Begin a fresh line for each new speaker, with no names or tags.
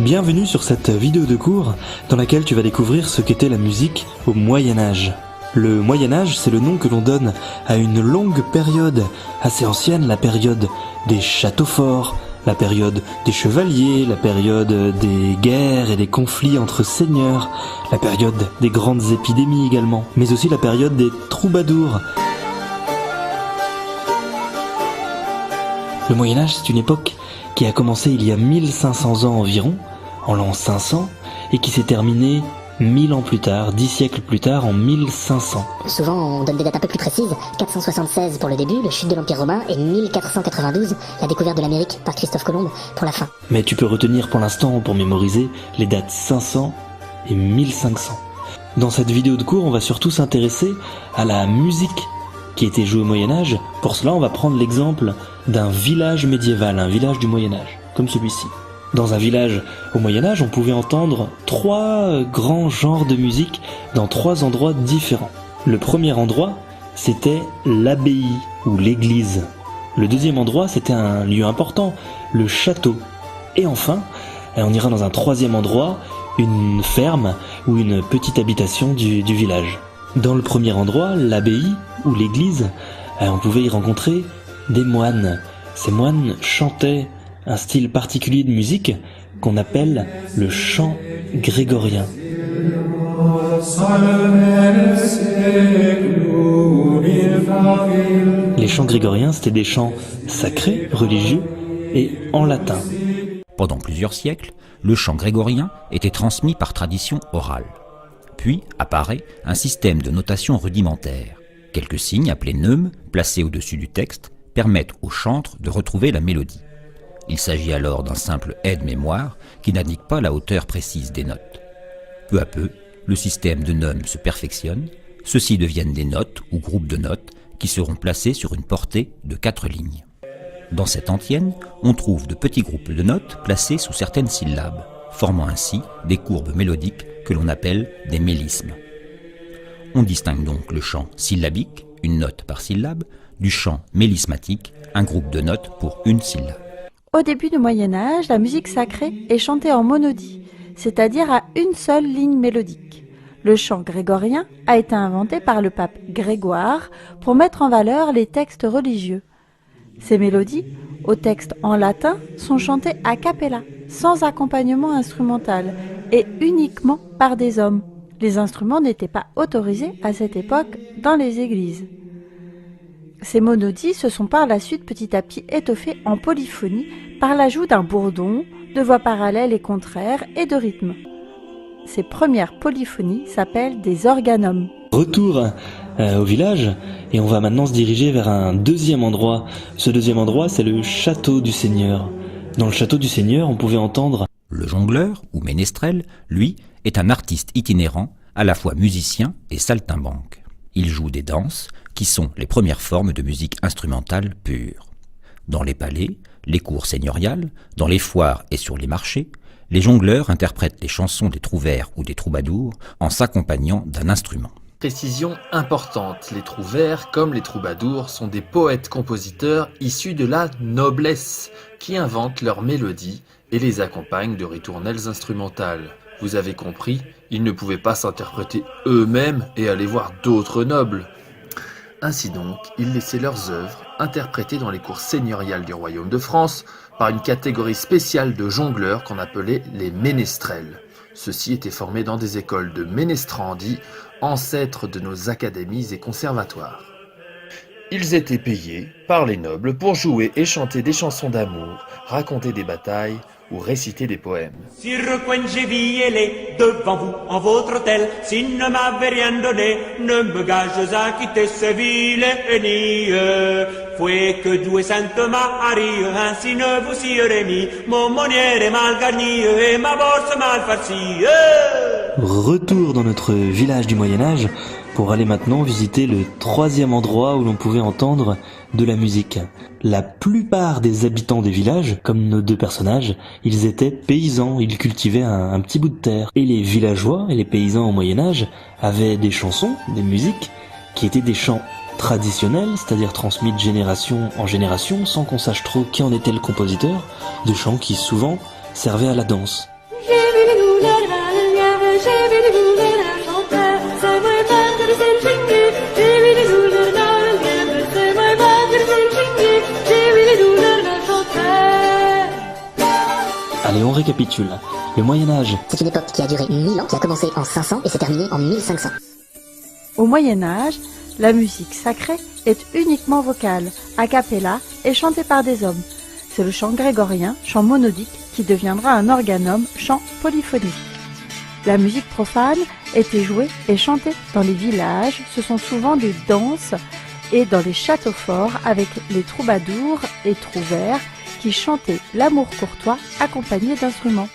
Bienvenue sur cette vidéo de cours dans laquelle tu vas découvrir ce qu'était la musique au Moyen-Âge. Le Moyen-Âge, c'est le nom que l'on donne à une longue période assez ancienne, la période des châteaux forts, la période des chevaliers, la période des guerres et des conflits entre seigneurs, la période des grandes épidémies également, mais aussi la période des troubadours. Le Moyen-Âge, c'est une époque qui a commencé il y a 1500 ans environ, en l'an 500, et qui s'est terminée 1000 ans plus tard, 10 siècles plus tard, en 1500.
Souvent, on donne des dates un peu plus précises. 476 pour le début, le chute de l'Empire romain, et 1492, la découverte de l'Amérique par Christophe Colomb pour la fin.
Mais tu peux retenir pour l'instant, pour mémoriser, les dates 500 et 1500. Dans cette vidéo de cours, on va surtout s'intéresser à la musique qui était jouée au Moyen-Âge. Pour cela, on va prendre l'exemple d'un village médiéval, un village du Moyen-Âge, comme celui-ci. Dans un village au Moyen-Âge, on pouvait entendre 3 grands genres de musique dans 3 endroits différents. Le premier endroit, c'était l'abbaye ou l'église. Le deuxième endroit, c'était un lieu important, le château. Et enfin, on ira dans un troisième endroit, une ferme ou une petite habitation du village. Dans le premier endroit, l'abbaye ou l'église, on pouvait y rencontrer des moines. Ces moines chantaient un style particulier de musique qu'on appelle le chant grégorien. Les chants grégoriens, c'était des chants sacrés, religieux et en latin.
Pendant plusieurs siècles, le chant grégorien était transmis par tradition orale. Puis apparaît un système de notation rudimentaire. Quelques signes appelés neumes, placés au-dessus du texte, permettent au chantre de retrouver la mélodie. Il s'agit alors d'un simple aide-mémoire qui n'indique pas la hauteur précise des notes. Peu à peu, le système de neumes se perfectionne, ceux-ci deviennent des notes ou groupes de notes qui seront placés sur une portée de 4 lignes. Dans cette antienne, on trouve de petits groupes de notes placés sous certaines syllabes, formant ainsi des courbes mélodiques que l'on appelle des mélismes. On distingue donc le chant syllabique, une note par syllabe, du chant mélismatique, un groupe de notes pour une syllabe.
Au début du Moyen-Âge, la musique sacrée est chantée en monodie, c'est-à-dire à une seule ligne mélodique. Le chant grégorien a été inventé par le pape Grégoire pour mettre en valeur les textes religieux. Ces mélodies, aux textes en latin, sont chantées a cappella, sans accompagnement instrumental, et uniquement par des hommes. Les instruments n'étaient pas autorisés à cette époque dans les églises. Ces monodies se sont par la suite petit à petit étoffées en polyphonie par l'ajout d'un bourdon, de voix parallèles et contraires et de rythmes. Ces premières polyphonies s'appellent des organums.
Retour au village, et on va maintenant se diriger vers un deuxième endroit. Ce deuxième endroit, c'est le château du Seigneur. Dans le château du Seigneur, on pouvait entendre...
Le jongleur, ou ménestrel, lui, est un artiste itinérant, à la fois musicien et saltimbanque. Il joue des danses, qui sont les premières formes de musique instrumentale pure. Dans les palais, les cours seigneuriales, dans les foires et sur les marchés, les jongleurs interprètent les chansons des trouvères ou des troubadours en s'accompagnant d'un instrument.
Précision importante, les trouvères comme les troubadours sont des poètes-compositeurs issus de la noblesse qui inventent leurs mélodies et les accompagnent de ritournelles instrumentales. Vous avez compris, ils ne pouvaient pas s'interpréter eux-mêmes et aller voir d'autres nobles. Ainsi donc, ils laissaient leurs œuvres interprétées dans les cours seigneuriales du royaume de France par une catégorie spéciale de jongleurs qu'on appelait les ménestrels. Ceux-ci étaient formés dans des écoles de ménestrandie, ancêtres de nos académies et conservatoires. Ils étaient payés par les nobles pour jouer et chanter des chansons d'amour, raconter des batailles ou réciter des poèmes.
Sire Coingevielle, devant vous, en votre hôtel, si ne m'avez rien donné, ne me gages à quitter ce ville ennemi. Fouet que doué Sainte Marie, ainsi ne vous s'y aurait mis, mon monnière est mal garni et ma bourse mal farcie.
Retour dans notre village du Moyen-Âge pour aller maintenant visiter le troisième endroit où l'on pouvait entendre de la musique. La plupart des habitants des villages, comme nos deux personnages, ils étaient paysans, ils cultivaient un petit bout de terre. Et les villageois et les paysans au Moyen-Âge avaient des chansons, des musiques, qui étaient des chants traditionnels, c'est-à-dire transmis de génération en génération, sans qu'on sache trop qui en était le compositeur, des chants qui souvent servaient à la danse.
j'ai vu des gouverneurs chanteurs, c'est moi même que c'est le chingue, j'ai vu des gouverneurs le c'est moi même que c'est le chingue, j'ai vu des gouverneurs chanteurs.
Allez, on récapitule. Le Moyen-Âge,
C'est une époque qui a duré 1000 ans, qui a commencé en 500 et s'est terminée en 1500.
Au Moyen-Âge, la musique sacrée est uniquement vocale, a cappella et chantée par des hommes. C'est le chant grégorien, chant monodique, qui deviendra un organum, chant polyphonique. La musique profane était jouée et chantée dans les villages, ce sont souvent des danses, et dans les châteaux forts avec les troubadours et trouvères qui chantaient l'amour courtois accompagné d'instruments.